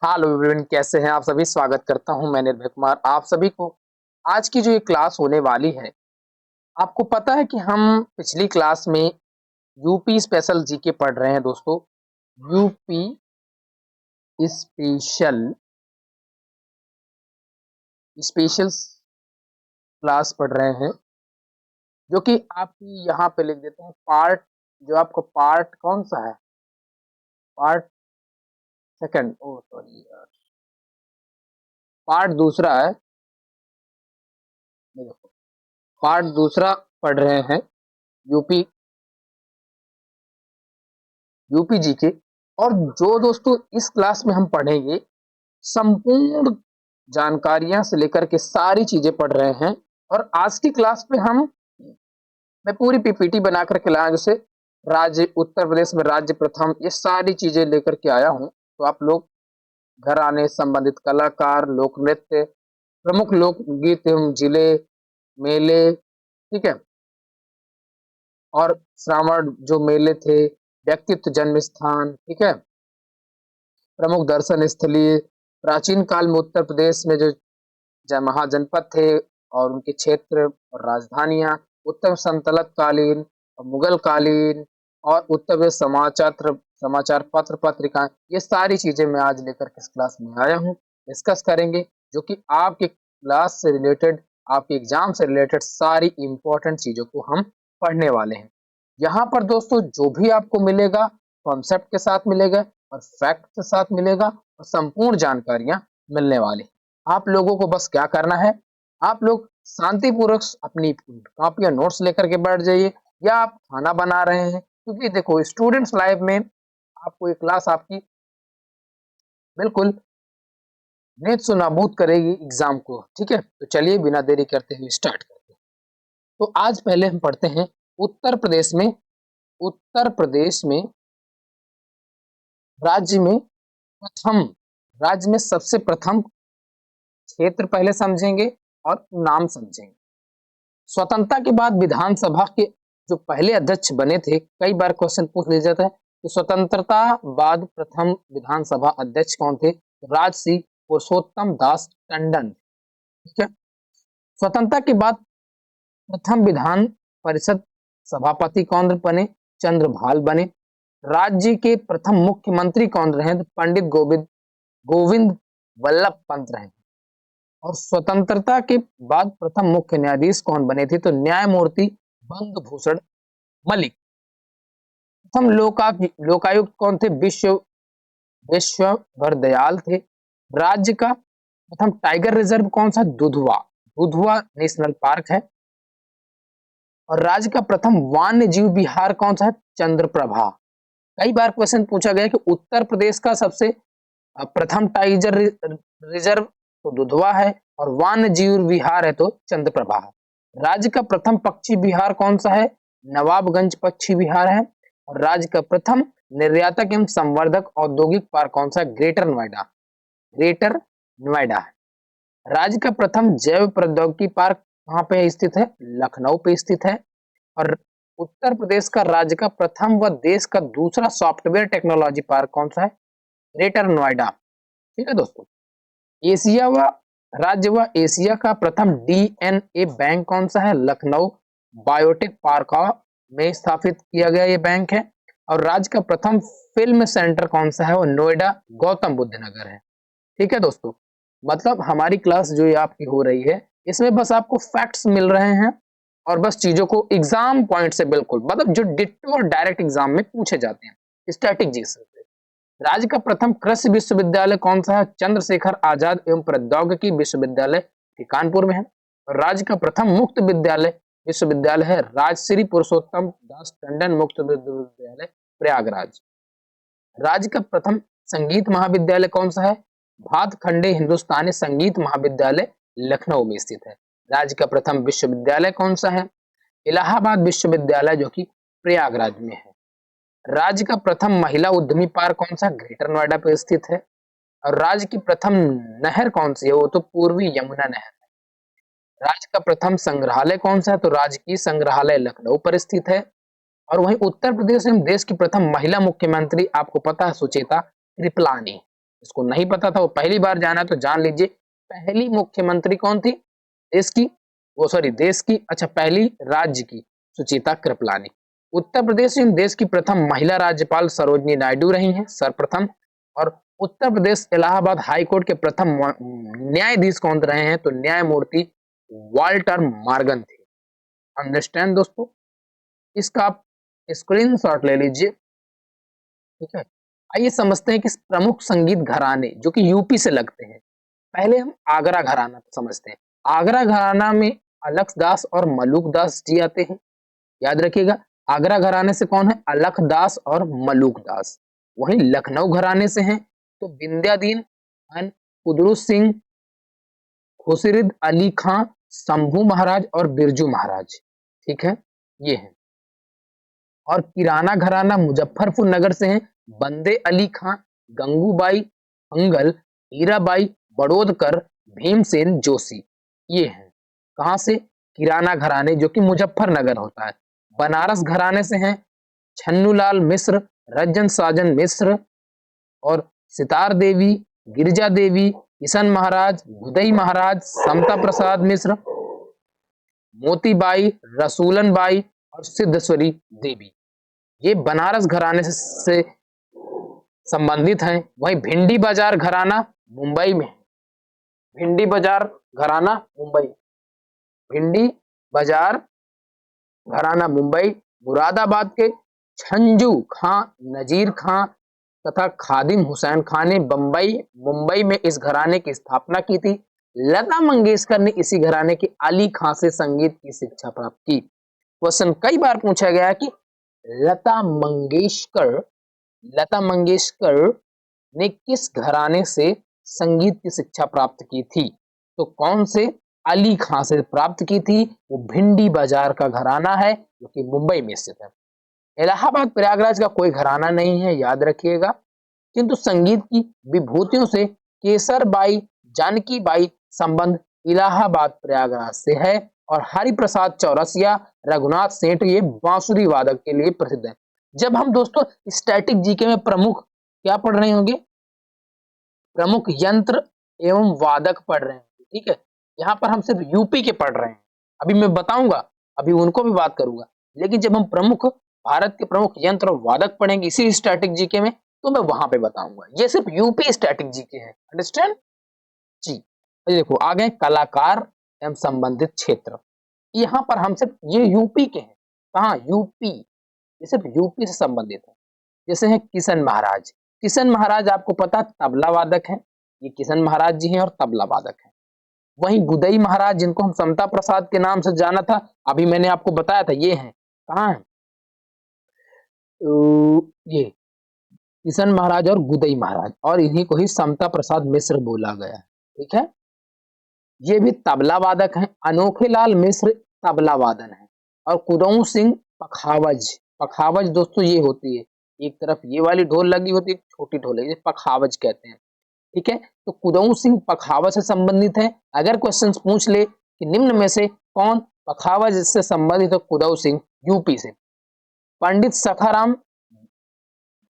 Hello everyone, कैसे हैं आप सभी। स्वागत करता हूं मैं निर्भय कुमार आप सभी को। आज की जो ये क्लास होने वाली है, आपको पता है कि हम पिछली क्लास में यूपी स्पेशल जीके पढ़ रहे हैं दोस्तों। यूपी स्पेशल स्पेशल क्लास पढ़ रहे हैं, जो कि आपकी यहाँ पे लिख देते हैं पार्ट। जो आपको पार्ट कौन सा है, पार्ट सेकंड, ओ सॉरी यार, पार्ट दूसरा है। ये देखो, पार्ट दूसरा पढ़ रहे हैं, यूपी यूपी जी के। और जो दोस्तों इस क्लास में हम पढ़ेंगे, संपूर्ण जानकारियां से लेकर के सारी चीजें पढ़ रहे हैं। और आज की क्लास में मैं पूरी पीपीटी बना करके लाया, जैसे राज्य उत्तर प्रदेश में राज्य प्रथम, ये सारी चीजें लेकर के आया हूं। तो आप लोग घराने संबंधित कलाकार, लोक नृत्य, प्रमुख लोकगीत एवं जिले, मेले, ठीक है, और श्रावण जो मेले थे, व्यक्तित्व जन्म स्थान, ठीक है, प्रमुख दर्शन स्थलीय, प्राचीन काल में उत्तर प्रदेश में जो महाजनपद थे और उनके क्षेत्र और राजधानियां, उत्तर संतलत कालीन और मुगल कालीन, और उत्तर प्रदेश समाचार पत्र पत्रिकाएं, ये सारी चीजें मैं आज लेकर के इस क्लास में आया हूँ। डिस्कस करेंगे, जो कि आपके क्लास से रिलेटेड, आपके एग्जाम से रिलेटेड सारी इंपॉर्टेंट चीजों को हम पढ़ने वाले हैं। यहाँ पर दोस्तों जो भी आपको मिलेगा, कॉन्सेप्ट के साथ मिलेगा और फैक्ट के साथ मिलेगा, और संपूर्ण जानकारियां मिलने वाली। आप लोगों को बस क्या करना है, आप लोग शांतिपूर्वक अपनी कॉपी और नोट्स लेकर के बैठ जाइए, या आप खाना बना रहे हैं, क्योंकि देखो स्टूडेंट्स लाइफ में आपको ये क्लास आपकी बिल्कुल नेत सो नाबूद करेगी एग्जाम को। ठीक है, तो चलिए बिना देरी करते हुए स्टार्ट करते हैं। तो आज पहले हम पढ़ते हैं उत्तर प्रदेश में। उत्तर प्रदेश में राज्य में प्रथम, राज्य में सबसे प्रथम क्षेत्र पहले समझेंगे और नाम समझेंगे। स्वतंत्रता के बाद विधानसभा के जो पहले अध्यक्ष बने थे, कई बार क्वेश्चन पूछ लिया जाता है, तो स्वतंत्रता बाद प्रथम विधानसभा अध्यक्ष कौन थे? राजसी पुरुषोत्तम दास टंडन। ठीक है, स्वतंत्रता के बाद प्रथम विधान परिषद सभापति कौन बने? चंद्रभाल बने। राज्य के प्रथम मुख्यमंत्री कौन रहे? पंडित गोविंद वल्लभ पंत रहे। और स्वतंत्रता के बाद प्रथम मुख्य न्यायाधीश कौन बने थे? तो न्यायमूर्ति बंधभूषण मलिक। प्रथम लोकायुक्त कौन थे? विश्वभर दयाल थे। राज्य का प्रथम टाइगर रिजर्व कौन सा? दुधवा। दुधवा नेशनल पार्क है। और राज्य का प्रथम वन्य जीव विहार कौन सा है? चंद्रप्रभा। कई बार क्वेश्चन पूछा गया कि उत्तर प्रदेश का सबसे प्रथम टाइगर रिजर्व तो दुधवा है, और वन्य जीव विहार है तो चंद्रप्रभा है। राज्य का प्रथम पक्षी विहार कौन सा है? नवाबगंज पक्षी विहार है। और राज्य का प्रथम निर्यातक एवं संवर्धक औद्योगिक पार्क कौन सा है? ग्रेटर नोएडा। ग्रेटर नोएडा है। राज्य का प्रथम जैव प्रौद्योगिकी पार्क कहाँ पे स्थित है? लखनऊ पे स्थित है। और उत्तर प्रदेश का राज्य का प्रथम व देश का दूसरा सॉफ्टवेयर टेक्नोलॉजी पार्क कौन सा है? ग्रेटर नोएडा। ठीक है दोस्तों, एशिया व राज्य व एशिया का प्रथम डीएनए बैंक कौन सा है? लखनऊ बायोटेक पार्क में स्थापित किया गया ये बैंक है। और राज्य का प्रथम फिल्म सेंटर कौन सा है? वो नोएडा गौतम बुद्ध नगर है। ठीक है दोस्तों, मतलब हमारी क्लास जो ये आपकी हो रही है, इसमें बस आपको फैक्ट्स मिल रहे हैं, और बस चीजों को एग्जाम पॉइंट से बिल्कुल, मतलब जो डिट्टो और डायरेक्ट एग्जाम में पूछे जाते हैं, स्ट्रेटेजी से। राज्य का प्रथम कृषि विश्वविद्यालय कौन सा है? चंद्रशेखर आजाद एवं प्रौद्योगिकी विश्वविद्यालय कानपुर में है। और राज्य का प्रथम मुक्त विश्वविद्यालय है राजश्री पुरुषोत्तम दास टंडन मुक्त विश्वविद्यालय प्रयागराज। राज्य का प्रथम संगीत महाविद्यालय कौन सा है? भातखंडे हिंदुस्तानी संगीत महाविद्यालय लखनऊ में स्थित है। राज्य का प्रथम विश्वविद्यालय कौन सा है? इलाहाबाद विश्वविद्यालय, जो कि प्रयागराज में है। राज्य का प्रथम महिला उद्यमी पार्क कौन सा? ग्रेटर नोएडा पर स्थित है। और राज्य की प्रथम नहर कौन सी है? वो तो पूर्वी यमुना नहर है। राज्य का प्रथम संग्रहालय कौन सा है? तो राजकीय संग्रहालय लखनऊ पर स्थित है। और वहीं उत्तर प्रदेश एवं देश की प्रथम महिला मुख्यमंत्री आपको पता है, सुचेता कृपलानी। इसको नहीं पता था वो पहली बार जाना तो जान लीजिए। पहली मुख्यमंत्री कौन थी देश की, वो सॉरी देश की, अच्छा पहली राज्य की, सुचेता कृपलानी। उत्तर प्रदेश में देश की प्रथम महिला राज्यपाल सरोजनी नायडू रही हैं सर्वप्रथम। और उत्तर प्रदेश इलाहाबाद हाई कोर्ट के प्रथम न्यायाधीश कौन रहे हैं, तो न्यायमूर्ति वाल्टर मॉर्गन थे। अंडरस्टैंड दोस्तों, इसका आप स्क्रीनशॉट ले लीजिए, ठीक है। आइए समझते हैं कि प्रमुख संगीत घराने जो कि यूपी से लगते हैं। पहले हम आगरा घराना समझते हैं। आगरा घराना में अलखदास और मलूक दास जी आते हैं, याद रखिएगा। आगरा घराने से कौन है, अलखदास और मलूक दास। वहीं लखनऊ घराने से हैं तो बिंद्यादीन खान, कुदरुस सिंह, खुसरिद अली खां, शंभू महाराज और बिरजू महाराज, ठीक है, ये है। और किराना घराना मुजफ्फरपुर नगर से हैं बंदे अली खां, गंगूबाई अंगल, हीराबाई बड़ोदकर, भीमसेन जोशी, ये हैं कहां से, किराना घराने जो कि मुजफ्फरनगर होता है। बनारस घराने से हैं छन्नूलाल मिश्र, रज्जन साजन मिश्र और सितार देवी, गिरिजा देवी, किशन महाराज, गुदई महाराज, समता प्रसाद मिश्र, मोतीबाई, रसूलन बाई और सिद्धेश्वरी देवी, ये बनारस घराने से संबंधित हैं। वहीं भिंडी बाजार घराना मुंबई में, भिंडी बाजार घराना मुंबई, भिंडी बाजार घराना मुंबई, मुरादाबाद के छंजू खां, नजीर खां तथा खादिम हुसैन खान ने मुंबई में इस घराने की स्थापना की थी। लता मंगेशकर ने इसी घराने के अली खां से संगीत की शिक्षा प्राप्त की। क्वेश्चन कई बार पूछा गया कि लता मंगेशकर ने किस घराने से संगीत की शिक्षा प्राप्त की थी, तो कौन से, अली खां से प्राप्त की थी। वो भिंडी बाजार का घराना है जो कि मुंबई में स्थित है। इलाहाबाद प्रयागराज का कोई घराना नहीं है, याद रखिएगा। किंतु संगीत की विभूतियों से केसरबाई जानकीबाई संबंध इलाहाबाद प्रयागराज से है। और हरिप्रसाद चौरसिया, रघुनाथ सेठ ये बांसुरी वादक के लिए प्रसिद्ध है। जब हम दोस्तों स्टैटिक जीके में प्रमुख क्या पढ़ रहे होंगे, प्रमुख यंत्र एवं वादक पढ़ रहे हैं, ठीक है। यहाँ पर हम सिर्फ यूपी के पढ़ रहे हैं, अभी मैं बताऊंगा, अभी उनको भी बात करूंगा। लेकिन जब हम प्रमुख भारत के प्रमुख यंत्र और वादक पढ़ेंगे इसी स्टैटिक जीके में, तो मैं वहां पे बताऊंगा। ये सिर्फ यूपी स्टैटिक जीके है, अंडरस्टैंड जी। देखो आगे कलाकार एवं संबंधित क्षेत्र, यहाँ पर हम सिर्फ ये यूपी के हैं, कहाँ, यूपी, ये सिर्फ यूपी से संबंधित है। जैसे है किशन महाराज, किशन महाराज आपको पता तबला वादक है, ये किशन महाराज जी हैं और तबला वादक हैं। वहीं गुदई महाराज जिनको हम समता प्रसाद के नाम से जाना था, अभी मैंने आपको बताया था, ये हैं कहाँ है, ये किशन महाराज और गुदई महाराज, और इन्हीं को ही समता प्रसाद मिश्र बोला गया है, ठीक है। ये भी तबला वादक हैं। अनोखे लाल मिश्र तबला वादन है। और कुदऊ सिंह पखावज, पखावज दोस्तों ये होती है, एक तरफ ये वाली ढोल लगी होती है, छोटी ढोल है, पखावज कहते हैं, ठीक है। तो कुदऊ सिंह पखावज से संबंधित है। अगर क्वेश्चन पूछ ले कि निम्न में से कौन पखावज से संबंधित है, कुदऊ सिंह यूपी से। पंडित सखाराम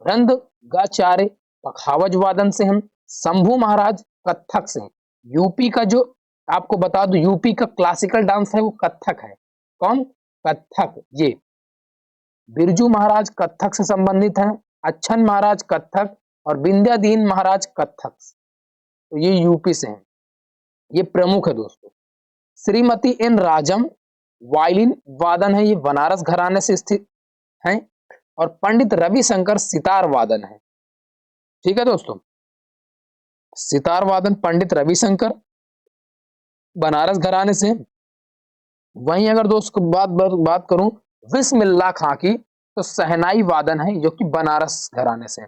वृंदगाचार्य पखावज वादन से हम। शंभू महाराज कत्थक से। यूपी का जो आपको बता दूं, यूपी का क्लासिकल डांस है वो कत्थक है। कौन, कत्थक। ये बिरजू महाराज कत्थक से संबंधित हैं। अच्छन महाराज कत्थक और विंध्यादीन महाराज कत्थक, तो ये यूपी से हैं, ये प्रमुख है दोस्तों। श्रीमती एन राजम वायलिन वादन है, ये बनारस घराने से स्थित हैं। और पंडित रविशंकर सितार वादन है, ठीक है दोस्तों, सितार वादन पंडित रविशंकर बनारस घराने से। वहीं अगर दोस्त बात करूं बिस्मिल्लाह खां की, तो सहनाई वादन है जो कि बनारस घराने से।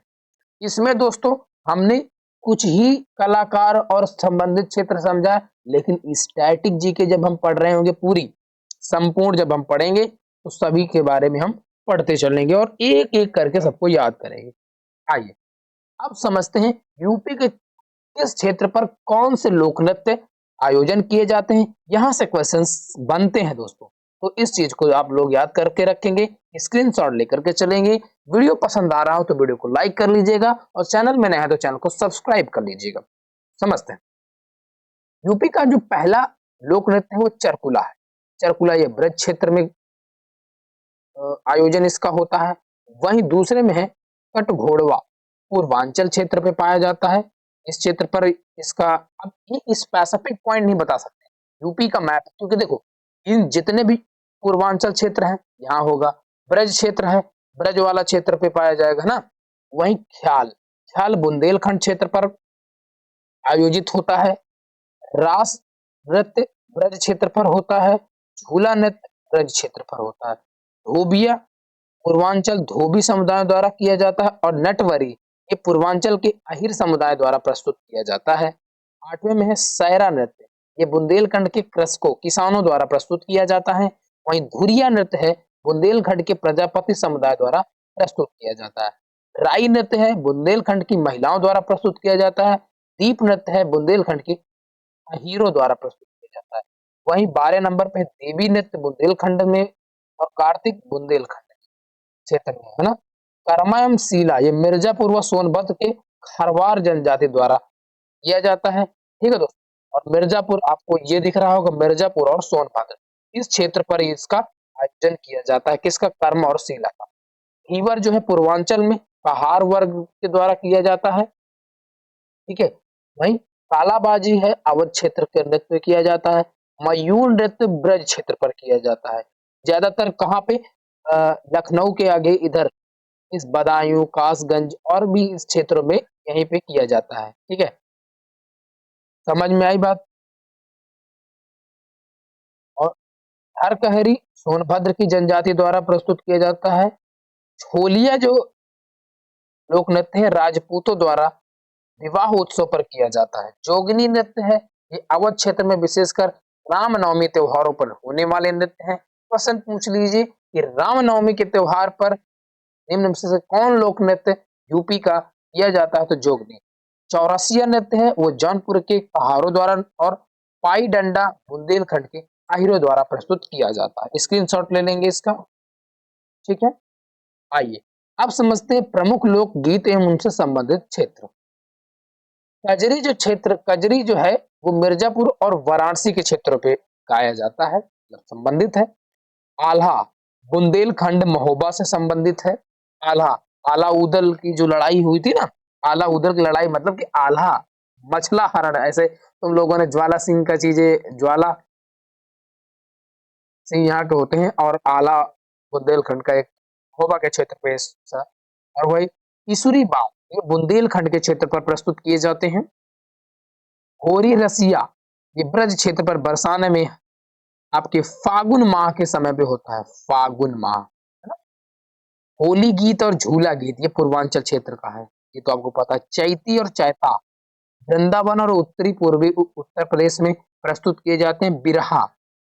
इसमें दोस्तों हमने कुछ ही कलाकार और संबंधित क्षेत्र समझा, लेकिन स्टैटिक जी के जब हम पढ़ रहे होंगे पूरी संपूर्ण जब हम पढ़ेंगे तो सभी के बारे में हम पढ़ते चलेंगे और एक एक करके सबको याद करेंगे। आइए अब समझते हैं यूपी के किस क्षेत्र पर कौन से लोक नृत्य आयोजन किए जाते हैं। यहां से क्वेश्चंस बनते हैं दोस्तों। तो इस चीज को आप लोग याद करके रखेंगे, स्क्रीनशॉट लेकर के चलेंगे। वीडियो पसंद आ रहा हो तो वीडियो को लाइक कर लीजिएगा और चैनल में नया है तो चैनल को सब्सक्राइब कर लीजिएगा। समझते हैं। यूपी का जो पहला लोक नृत्य है वो चरकुला है। चरकुला ये ब्रज क्षेत्र में आयोजन इसका होता है। वहीं दूसरे में है कटघोड़वा, पूर्वांचल क्षेत्र पे पाया जाता है। इस क्षेत्र पर इसका, अब ये स्पेसिफिक पॉइंट नहीं बता सकते यूपी का मैप, क्योंकि देखो इन जितने भी पूर्वांचल क्षेत्र है यहाँ होगा, ब्रज क्षेत्र है ब्रज वाला क्षेत्र पे पाया जाएगा ना। वहीं ख्याल, ख्याल बुंदेलखंड क्षेत्र पर आयोजित होता है। रास नृत्य ब्रज क्षेत्र पर होता है। झूला नृत्य ब्रज क्षेत्र पर होता है। धोबिया पूर्वांचल धोबी समुदाय द्वारा किया जाता है और नटवरी ये पूर्वांचल के अहिर समुदाय द्वारा प्रस्तुत किया जाता है। 8वें में है सैरा नृत्य, ये बुंदेलखंड के कृषकों किसानों द्वारा प्रस्तुत किया जाता है। वहीं धुरिया नृत्य है बुंदेलखंड के प्रजापति समुदाय द्वारा प्रस्तुत किया जाता है। राई नृत्य है बुंदेलखंड की महिलाओं द्वारा प्रस्तुत किया जाता है। दीप नृत्य है बुंदेलखंड के अहीरों द्वारा प्रस्तुत किया जाता है। वहीं 12 नंबर पे देवी नृत्य बुंदेलखंड में और कार्तिक बुंदेलखंड क्षेत्र में है ना। करमायम शीला ये मिर्जापुर व सोनभद्र के खरवार जनजाति द्वारा किया जाता है। ठीक है दोस्तों, और मिर्जापुर आपको ये दिख रहा होगा, मिर्जापुर और सोनभद्र इस क्षेत्र पर इसका आयोजन किया जाता है, किसका, कर्म और शीला का। हीवर जो है पूर्वांचल में पहाड़ वर्ग के द्वारा किया जाता है। ठीक है, वहीं कालाबाजी है अवध क्षेत्र के नृत्य किया जाता है। मयूर नृत्य ब्रज क्षेत्र पर किया जाता है, ज्यादातर कहाँ पे, लखनऊ के आगे इधर इस बदायूं कासगंज और भी इस क्षेत्रों में यहीं पे किया जाता है। ठीक है, समझ में आई बात। और हरकहरी सोनभद्र की जनजाति द्वारा प्रस्तुत किया जाता है। छोलिया जो लोक नृत्य है राजपूतों द्वारा विवाह उत्सव पर किया जाता है। जोगनी नृत्य है ये अवध क्षेत्र में विशेषकर रामनवमी त्योहारों पर होने वाले नृत्य हैं। क्वेश्चन पूछ लीजिए कि रामनवमी के त्योहार पर निम्न में से कौन लोक नृत्य यूपी का किया जाता है, तो जोगनी। चौरसिया नृत्य है वो जौनपुर के पहाड़ों द्वारा और पाई डंडा बुंदेलखंड के आहिरों द्वारा प्रस्तुत किया जाता है। स्क्रीनशॉट ले लेंगे इसका। ठीक है, आइए अब समझते हैं प्रमुख लोक गीत एवं उनसे संबंधित क्षेत्र। कजरी जो क्षेत्र, कजरी जो है वो मिर्जापुर और वाराणसी के क्षेत्रों पे गाया जाता है, मतलब संबंधित है। आल्हा बुंदेलखंड महोबा से संबंधित है। आल्हा, आला उदल की जो लड़ाई हुई थी ना, आला उदल की लड़ाई मतलब कि आल्हा मछला हरण, ऐसे तुम लोगों ने ज्वाला सिंह का चीजें, ज्वाला सिंह यहाँ के होते हैं और आला बुंदेलखंड का एक महोबा के क्षेत्र पे और वही इसुरी बाव ये बुंदेलखंड के क्षेत्र पर प्रस्तुत किए जाते हैं। होरी रसिया ये ब्रज क्षेत्र पर बरसाने में आपके फागुन माह के समय पे होता है, फागुन माह है ना। होली गीत और झूला गीत ये पूर्वांचल क्षेत्र का है, ये तो आपको पता है। चैती और चैता वृंदावन और उत्तरी पूर्वी उत्तर प्रदेश में प्रस्तुत किए जाते हैं। बिरहा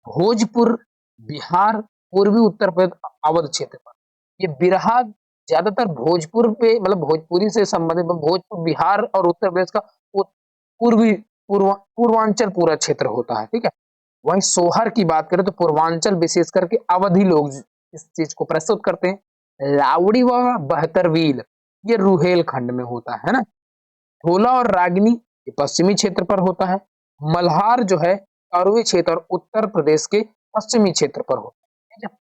भोजपुर बिहार पूर्वी उत्तर प्रदेश अवध क्षेत्र पर, ये बिरहा ज्यादातर भोजपुर पे मतलब भोजपुरी से संबंधित, भोजपुर बिहार और उत्तर प्रदेश का पूर्वी पूर्वांचल पूरा क्षेत्र होता है। ठीक है, वहीं सोहर की बात करें तो पूर्वांचल विशेष करके अवधि लोग इस चीज को प्रस्तुत करते हैं। लावड़ी व बहतरवील ये रुहेलखंड में होता है ना। ढोला और रागिनी ये पश्चिमी क्षेत्र पर होता है। मल्हार जो है अरवी क्षेत्र और उत्तर प्रदेश के पश्चिमी क्षेत्र पर होता है। ठीक है,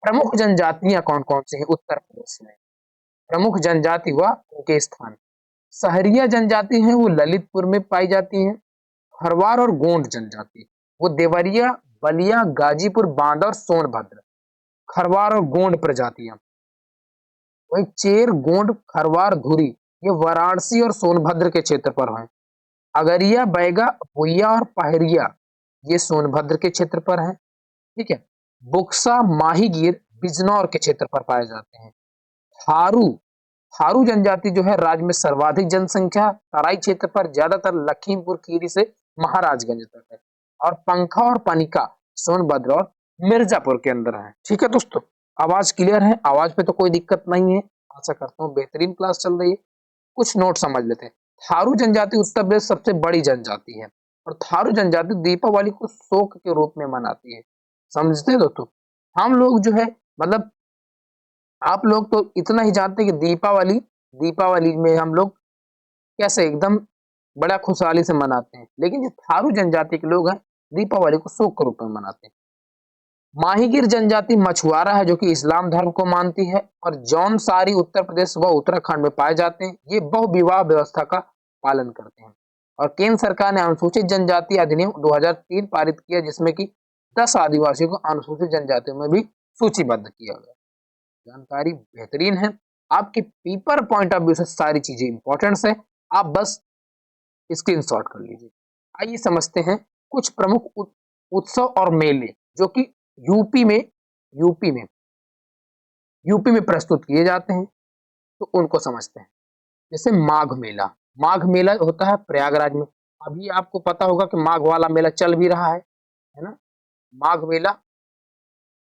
प्रमुख जनजातियां कौन कौन सी है उत्तर प्रदेश में, प्रमुख जनजाति व उनके स्थान। सहरिया जनजाति है वो ललितपुर में पाई जाती है। खरवार और गोंड जनजाति वो देवरिया बलिया गाजीपुर बांदा और सोनभद्र, खरवार और गोंड प्रजातियां। वही चेर गोंड खरवार धुरी ये वाराणसी और सोनभद्र के क्षेत्र पर है। अगरिया बैगा भुइया और पहरिया ये सोनभद्र के क्षेत्र पर है। ठीक है, बुक्सा माहीगीर बिजनौर के क्षेत्र पर पाए जाते हैं। थारू, थारू जनजाति जो है राज्य में सर्वाधिक जनसंख्या तराई क्षेत्र पर ज्यादातर लखीमपुर खीरी से महाराजगंज तक है। और पंखा और पनिका सोनभद्र और मिर्जापुर के अंदर है। ठीक है दोस्तों, आवाज क्लियर है, आवाज पे तो कोई दिक्कत नहीं है, आशा करता हूँ बेहतरीन क्लास चल रही है। कुछ नोट समझ लेते हैं। थारू जनजाति उत्तर प्रदेश सबसे बड़ी जनजाति है और थारू जनजाति दीपावली को शोक के रूप में मनाती है। समझते हो दोस्तों, हम लोग जो है मतलब आप लोग तो इतना ही जानते हैं कि दीपावली में हम लोग कैसे एकदम बड़ा खुशहाली से मनाते हैं, लेकिन जो थारू जनजाति के लोग हैं दीपावली को शोक के रूप में मनाते हैं। माहीगीर जनजाति मछुआरा है जो कि इस्लाम धर्म को मानती है, और जौनसारी उत्तर प्रदेश व उत्तराखंड में पाए जाते हैं। ये बहुविवाह व्यवस्था का पालन करते हैं। और केंद्र सरकार ने अनुसूचित जनजाति अधिनियम 2003 पारित किया, जिसमें कि 10 आदिवासियों को अनुसूचित जनजातियों में भी सूचीबद्ध किया गया। जानकारी बेहतरीन है, आपके पेपर पॉइंट ऑफ व्यू से सारी चीजें इंपॉर्टेंट है, आप बस स्क्रीनशॉट कर लीजिए। आइए समझते हैं कुछ प्रमुख उत्सव और मेले जो कि यूपी में यूपी में यूपी में प्रस्तुत किए जाते हैं, तो उनको समझते हैं। जैसे माघ मेला होता है प्रयागराज में। अभी आपको पता होगा कि माघ वाला मेला चल भी रहा है ना। माघ मेला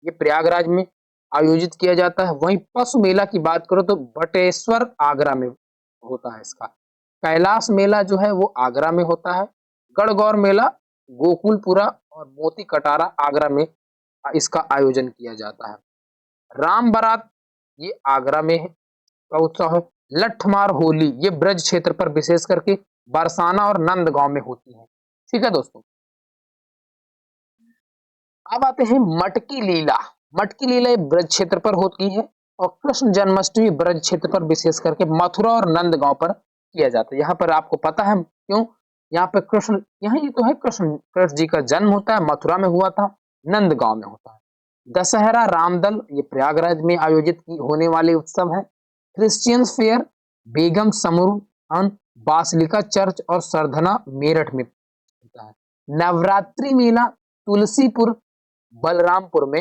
ये प्रयागराज में आयोजित किया जाता है। वहीं पशु मेला की बात करो तो बटेश्वर आगरा में होता है इसका। कैलाश मेला जो है वो आगरा में होता है। गढ़गौर मेला गोकुलपुरा और मोती कटारा आगरा में इसका आयोजन किया जाता है। राम बारात ये आगरा में का उत्सव है। लठमार होली ये ब्रज क्षेत्र पर विशेष करके बरसाना और नंदगांव में होती है। ठीक है दोस्तों, अब आते हैं मटकी लीला। मटकी लीला ये ब्रज क्षेत्र पर होती है, और कृष्ण जन्माष्टमी ब्रज क्षेत्र पर विशेष करके मथुरा और नंदगांव पर किया जाता है। यहाँ पर आपको पता है क्यों, यहाँ पे कृष्ण, यहाँ ये तो है कृष्ण जी का जन्म होता है, मथुरा में हुआ था, नंदगांव में होता है। दशहरा रामदल ये प्रयागराज में आयोजित होने वाले उत्सव है। क्रिश्चियन फेयर बेगम समूह बासलिका चर्च और सरधना मेरठ में होता है। नवरात्रि मेला तुलसीपुर बलरामपुर में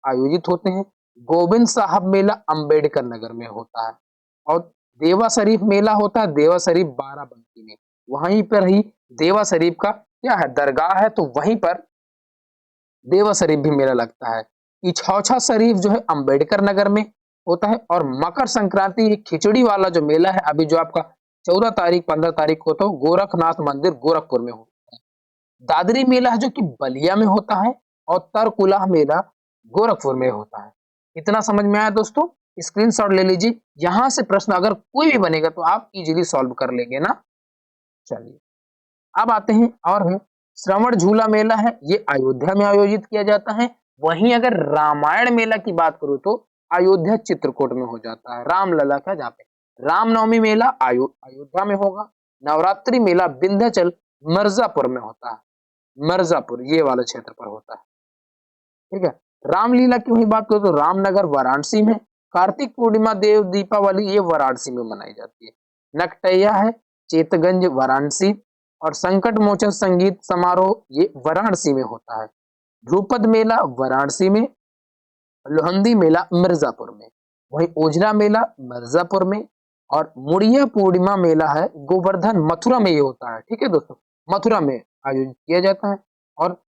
आयोजित होते हैं। गोविंद साहब मेला अंबेडकर नगर में होता है। और देवा शरीफ मेला होता है देवा शरीफ बाराबंकी में। वहीं पर ही देवा शरीफ का क्या है, दरगाह है, तो वहीं पर देवा शरीफ भी मेला लगता है। इछौछा शरीफ जो है अंबेडकर नगर में होता है। और मकर संक्रांति खिचड़ी वाला जो मेला है अभी जो आपका 14 तारीख 15 तारीख को, तो गोरखनाथ मंदिर गोरखपुर में होता है। दादरी मेला है जो कि बलिया में होता है, और तरकुलह मेला गोरखपुर में होता है। इतना समझ में आया दोस्तों, स्क्रीनशॉट ले लीजिए। यहां से प्रश्न अगर कोई भी बनेगा तो आप इजीली सॉल्व कर लेंगे ना। चलिए अब आते हैं और है श्रवण झूला मेला है, ये अयोध्या में आयोजित किया जाता है। वहीं अगर रामायण मेला की बात करूं तो अयोध्या चित्रकूट में हो जाता है, रामलला का, जहाँ पे रामनवमी मेला अयोध्या में होगा। नवरात्रि मेला विंध्याचल मिर्जापुर में होता है, मिर्जापुर ये वाले क्षेत्र पर होता है। ठीक है, रामलीला की वही बात करो तो रामनगर वाराणसी में। कार्तिक पूर्णिमा देव दीपावली ये वाराणसी में मनाई जाती है। नकटैया है चेतगंज वाराणसी, और संकट मोचन संगीत समारोह ये वाराणसी में होता है। ध्रुपद मेला वाराणसी में, लोहंदी मेला मिर्जापुर में, वही ओझला मेला मिर्जापुर में, और मुड़िया पूर्णिमा मेला है गोवर्धन मथुरा में ये होता है। ठीक है दोस्तों, मथुरा में आयोजित किया जाता है। और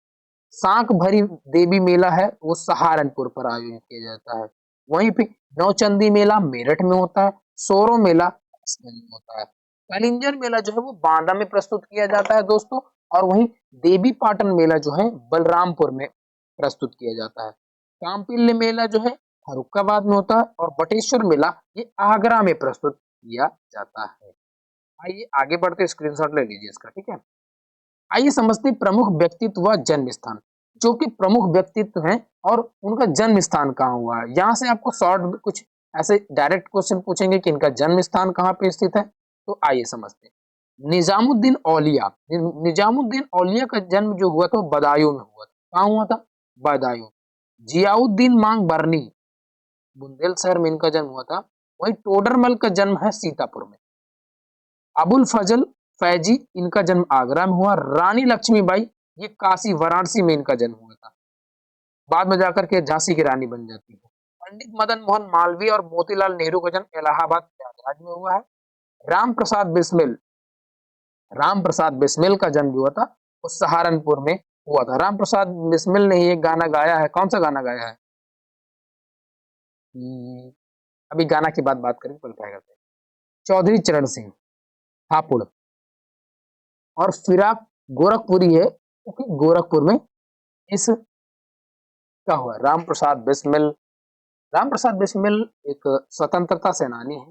सांक भरी देवी मेला है वो सहारनपुर पर आयोजित किया जाता है। वहीं पे नौचंदी मेला मेरठ में होता है। सोरो मेला में होता है। कलिंजर मेला जो है वो बांदा में प्रस्तुत किया जाता है दोस्तों। और वहीं देवी पाटन मेला जो है बलरामपुर में प्रस्तुत किया जाता है। कामपिल्य मेला जो है फरुखाबाद में होता है, और बटेश्वर मेला ये आगरा में प्रस्तुत किया जाता है। आइए आगे बढ़ते स्क्रीनशॉट ले लीजिए इसका। ठीक है, आइए समझते हैं प्रमुख व्यक्तित्व व जन्म स्थान। जो कि प्रमुख व्यक्तित्व हैं और उनका जन्म स्थान कहाँ हुआ है। यहाँ से आपको शॉर्ट कुछ ऐसे डायरेक्ट क्वेश्चन पूछेंगे कि इनका जन्म स्थान कहाँ पे स्थित है, तो आइए समझते हैं। निजामुद्दीन औलिया, निजामुद्दीन औलिया का जन्म जो हुआ था वो बदायूं में हुआ था। कहाँ हुआ था, बदायूं। जियाउद्दीन मांग बरनी बुंदेलशहर में इनका जन्म हुआ था। वही टोडरमल का जन्म है सीतापुर में। अबुल फजल फैजी इनका जन्म आगरा में हुआ। रानी लक्ष्मीबाई ये काशी वाराणसी में इनका जन्म हुआ था, बाद में जाकर के झांसी की रानी बन जाती है। पंडित मदन मोहन मालवीय और मोतीलाल नेहरू का जन्म इलाहाबाद प्रयागराज में हुआ है। राम प्रसाद बिस्मिल, राम प्रसाद बिस्मिल का जन्म हुआ था वो सहारनपुर में हुआ था। राम प्रसाद बिस्मिल ने एक गाना गाया है, कौन सा गाना गाया है? अभी गाना की बात करें तो क्या करते हैं। चौधरी चरण सिंह हापुड़, और फिराक गोरखपुरी है क्योंकि गोरखपुर में इस क्या हुआ? राम प्रसाद बिस्मिल। राम प्रसाद बिस्मिल एक स्वतंत्रता सेनानी है।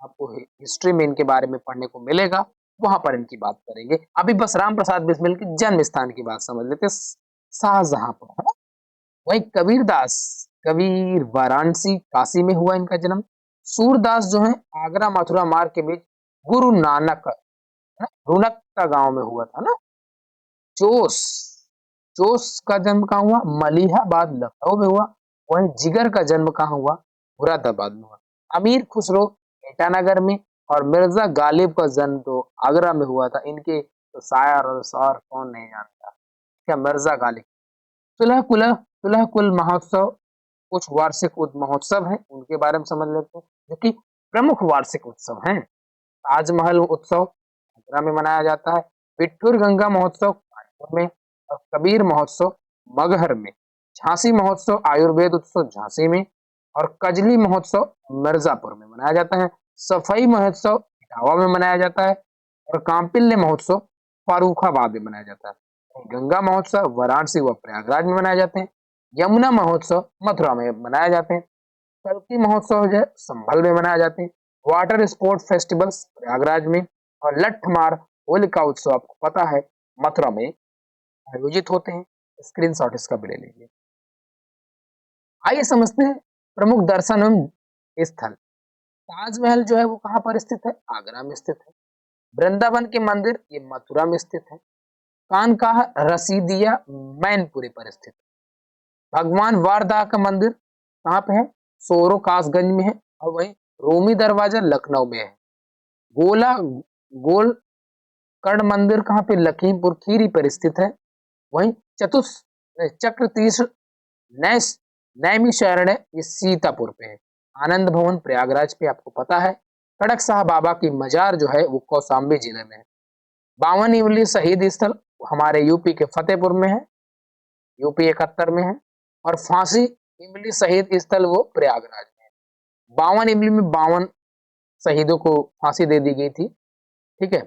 आपको हिस्ट्री में इनके बारे में पढ़ने को मिलेगा, वहां पर इनकी बात करेंगे। अभी बस राम प्रसाद बिस्मिल के जन्म स्थान की बात समझ लेते, शाहजहांपुर, है ना। वही कबीरदास, कबीर वाराणसी काशी में हुआ इनका जन्म। सूरदास जो है आगरा मथुरा मार्ग के बीच गुरु नानक, है ना, रुनक का गांव में हुआ था ना। जोश, जोश का जन्म कहाँ हुआ? मलिहाबाद लखनऊ में हुआ। वहीं जिगर का जन्म कहाँ हुआ? मुरादाबाद में हुआ। अमीर खुसरो ईटानगर में, और मिर्जा गालिब का जन्म तो आगरा में हुआ था। इनके तो शायर और शौर कौन नहीं जानता, क्या मिर्जा गालिब। सुलह कुलह, सुलह कुल महोत्सव कुछ वार्षिक महोत्सव है, उनके बारे में समझ लेते हैं, जो कि प्रमुख वार्षिक उत्सव हैं। ताजमहल उत्सव आगरा में मनाया जाता है। बिट्ठूर गंगा महोत्सव कानपुर में, और कबीर महोत्सव मगहर में। झांसी महोत्सव आयुर्वेद उत्सव झांसी में, और कजली महोत्सव मिर्जापुर में मनाया जाता है। सफाई महोत्सव इटावा में मनाया जाता है, और कांपिल्य महोत्सव फारूखाबाद में मनाया जाता है। गंगा महोत्सव वाराणसी व प्रयागराज में मनाए जाते हैं। यमुना महोत्सव मथुरा में मनाए जाते हैं। कल्की महोत्सव जो है संभल में मनाए जाते हैं। वाटर स्पोर्ट फेस्टिवल्स प्रयागराज में, और लट्ठमार होलिका उत्सव आपको पता है मथुरा में आयोजित होते हैं। स्क्रीनशॉट इसका भी ले लीजिए। आइए समझते हैं प्रमुख दर्शन एवं स्थल। ताजमहल जो है वो कहाँ पर स्थित है? आगरा में स्थित है। वृंदावन के मंदिर ये मथुरा में स्थित है। कानकाह रसीदिया मैनपुरी पर स्थित है। भगवान वारदाह का मंदिर कहाँ पे है? सोरो कासगंज में है। और वहीं रोमी दरवाजा लखनऊ में है। गोला गोलकर्ण मंदिर कहाँ पे? लखीमपुर खीरी पर स्थित है। वहीं चतुष चक्र तीर्थ नैस नैमिषारण्य ये सीतापुर पे है। आनंद भवन प्रयागराज पे आपको पता है। खड़क साह बाबा की मजार जो है वो कौशाम्बी जिले में है। 52 इमली शहीद स्थल हमारे यूपी के फतेहपुर में है, यूपी 71 में है। और फांसी इमली शहीद स्थल वो प्रयागराज में है। 52 इमली में 52 शहीदों को फांसी दे दी गई थी। ठीक है।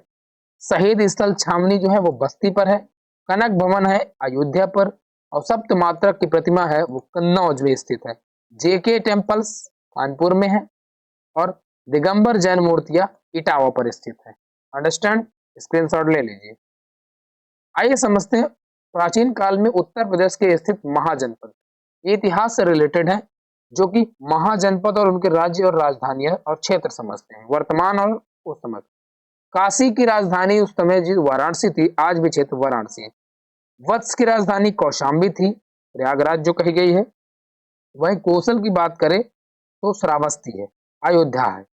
शहीद स्थल छावनी जो है वो बस्ती पर है। कनक भवन है अयोध्या पर। और सप्त मात्रक की प्रतिमा है वो कन्नौज में स्थित है। जेके टेम्पल्स कानपुर में है। और दिगंबर जैन मूर्तियां इटावा पर स्थित है। अंडरस्टैंड? स्क्रीनशॉट ले लीजिए। आइए समझते हैं प्राचीन काल में उत्तर प्रदेश के स्थित महाजनपद। ये इतिहास से रिलेटेड है, जो कि महाजनपद और उनके राज्य और राजधानियां और क्षेत्र समझते हैं, वर्तमान और उस समय। काशी की राजधानी उस समय जो वाराणसी थी, आज भी क्षेत्र वाराणसी है। वत्स की राजधानी कौशाम्बी थी, प्रयागराज जो कही गई है। वहीं कौशल की बात करें तो श्रावस्ती है, अयोध्या है।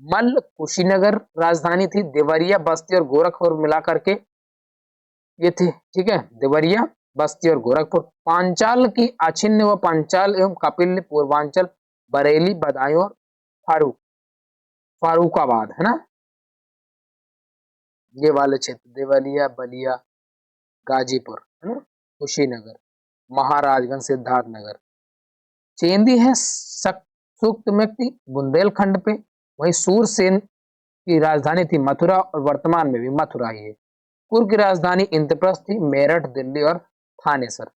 मल्ल कुशीनगर राजधानी थी। देवरिया बस्ती और गोरखपुर मिलाकर के ये थी। ठीक है, देवरिया बस्ती और गोरखपुर। पांचाल की आछिन्य व पांचाल एवं कपिल पूर्वांचल बरेली बदायूं और फारूकाबाद, है ना, ये वाले क्षेत्र देवलिया बलिया गाजीपुर, है ना, कुशीनगर, महाराजगंज सिद्धार्थनगर। चेंदी है सूक्त में थी बुंदेलखंड पे। वही सूरसेन की राजधानी थी मथुरा, और वर्तमान में भी मथुरा ही है। कुर्ग की राजधानी इंद्रप्रस्थ थी। मेरठ दिल्ली और थानेसर।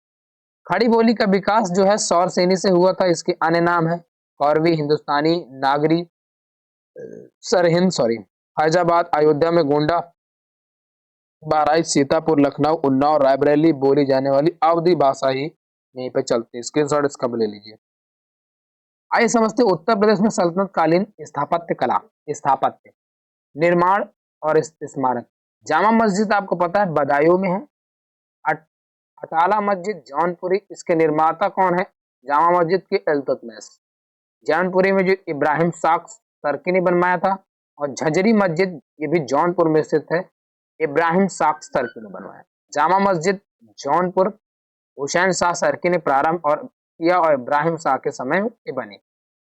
खड़ी बोली का विकास जो है सौर सेनी से हुआ था। इसके अन्य नाम है कौरवी, हिंदुस्तानी, नागरी, सरहिंद, सॉरी, फैजाबाद, अयोध्या में गोंडा, बहराइच, सीतापुर, लखनऊ, उन्नाव, रायबरेली बोली जाने वाली अवधी भाषा ही यहीं पे चलती है। स्क्रीनशॉट इसका भी ले लीजिए। आइए समझते हैं उत्तर प्रदेश में सल्तनत कालीन स्थापत्य कला, स्थापत्य, निर्माण और स्मारक। जामा मस्जिद आपको पता है बदायूं में है। अटाला मस्जिद जौनपुरी, इसके निर्माता कौन है? जामा मस्जिद के इल्तुतमिश। जौनपुरी में जो इब्राहिम साक्स टर्की ने बनवाया था। और झजरी मस्जिद ये भी जौनपुर में स्थित है, इब्राहिम साक्स टर्की ने बनवाया। जामा मस्जिद जौनपुर हुसैन शाह सरकी ने प्रारंभ और किया, और इब्राहिम शाह के समय में बनी।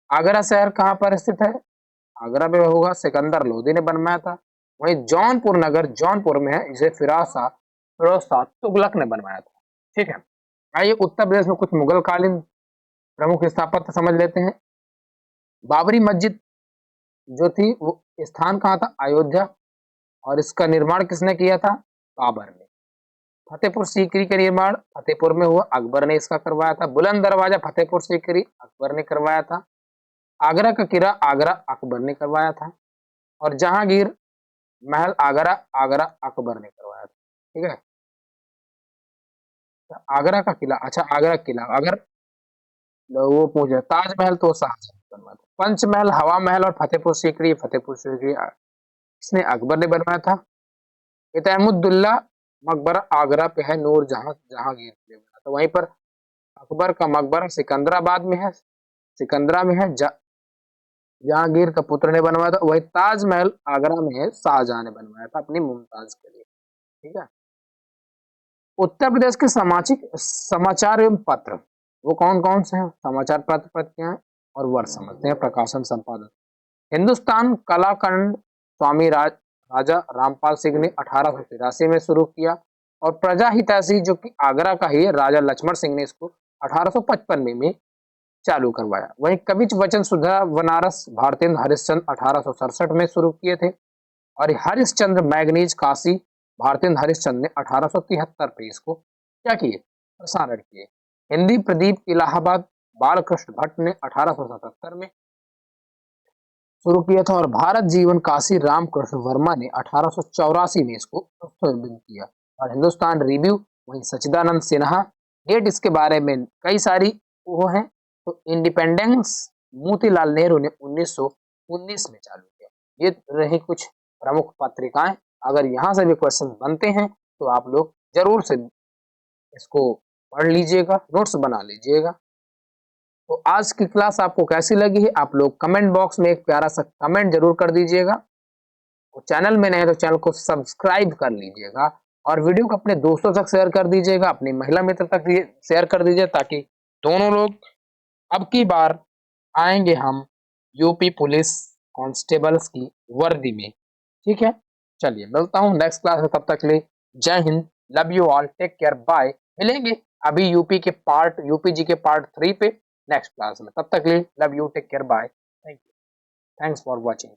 आगरा शहर कहाँ पर स्थित है? आगरा में होगा, सिकंदर लोदी ने बनवाया था। वहीं जौनपुर नगर जौनपुर में है, इसे फिरोज शाह तुगलक ने बनवाया था। ठीक है। आइए उत्तर प्रदेश में कुछ मुगल कालीन प्रमुख स्थापत्य समझ लेते हैं। बाबरी मस्जिद जो थी वो स्थान कहाँ था? अयोध्या। और इसका निर्माण किसने किया था? बाबर ने। फतेहपुर सीकरी का निर्माण फतेहपुर में हुआ, अकबर ने इसका करवाया था। बुलंद दरवाजा फतेहपुर सीकरी अकबर ने करवाया था। आगरा का किला आगरा अकबर ने करवाया था। और जहांगीर महल आगरा आगरा अकबर ने करवाया था। ठीक है, तो आगरा का किला, अच्छा आगरा किला, अगर वो पूछे ताजमहल तो शाहजहां ने बनवाया था। पंचमहल हवा महल और फतेहपुर सीकरी इसने अकबर ने बनवाया था। इतमुद्दौला मकबरा आगरा पे है, नूर जहां जहांगीर ने बनाया था। वहीं पर अकबर का मकबरा सिकंदराबाद में है, सिकंदरा में है, जहांगीर का पुत्र ने बनवाया था। वही ताजमहल आगरा में है, शाहजहां ने बनवाया था अपनी मुमताज के लिए। ठीक है, उत्तर प्रदेश के सामाजिक समाचार एवं पत्र वो कौन कौन से हैं? समाचार पत्र पढ़ते हैं और वर्ष समझते हैं। प्रकाशन संपादन हिंदुस्तान कलाकंद स्वामी राजा रामपाल सिंह ने 1883 में शुरू किया। और प्रजा हितैषी जो कि आगरा का ही है, राजा लक्ष्मण सिंह ने इसको 1855 में चालू करवाया। वहीं कविच वचन सुधा बनारस भारतेंद्र हरिश्चंद्र 1867 में शुरू किए थे। और हरिश्चंद्र मैगनीज काशी भारतेंद्र हरिश्चंद्र ने 1873 पे इसको क्या किए, प्रसारण किए। हिंदी प्रदीप इलाहाबाद बालकृष्ण भट्ट ने 1877 में शुरू किया था। और भारत जीवन काशी रामकृष्ण वर्मा ने 1884 में इसको संशोधित किया। और हिंदुस्तान रिव्यू वही सच्चिदानंद सिन्हा। डेट इसके बारे में कई सारी वो है, तो इंडिपेंडेंस मोतीलाल नेहरू ने 1919 में चालू किया। ये रही कुछ प्रमुख पत्रिकाएं। अगर यहाँ से भी क्वेश्चन बनते हैं तो आप लोग जरूर से इसको पढ़ लीजिएगा, नोट्स बना लीजिएगा। तो आज की क्लास आपको कैसी लगी है आप लोग कमेंट बॉक्स में एक प्यारा सा कमेंट जरूर कर दीजिएगा। और चैनल में नए हैं तो चैनल को सब्सक्राइब कर लीजिएगा। और वीडियो को अपने दोस्तों तक शेयर कर दीजिएगा, अपनी महिला मित्र तक शेयर कर दीजिए, ताकि दोनों लोग अब की बार आएंगे हम यूपी पुलिस कांस्टेबल्स की वर्दी में। ठीक है, चलिए मिलता हूँ नेक्स्ट क्लास में, तब तक लिए जय हिंद, love you all, take care, bye. मिलेंगे अभी यूपी जी के पार्ट 3 पे नेक्स्ट क्लास में। तब तक लिए love you, take care, bye, thank you, thanks for watching.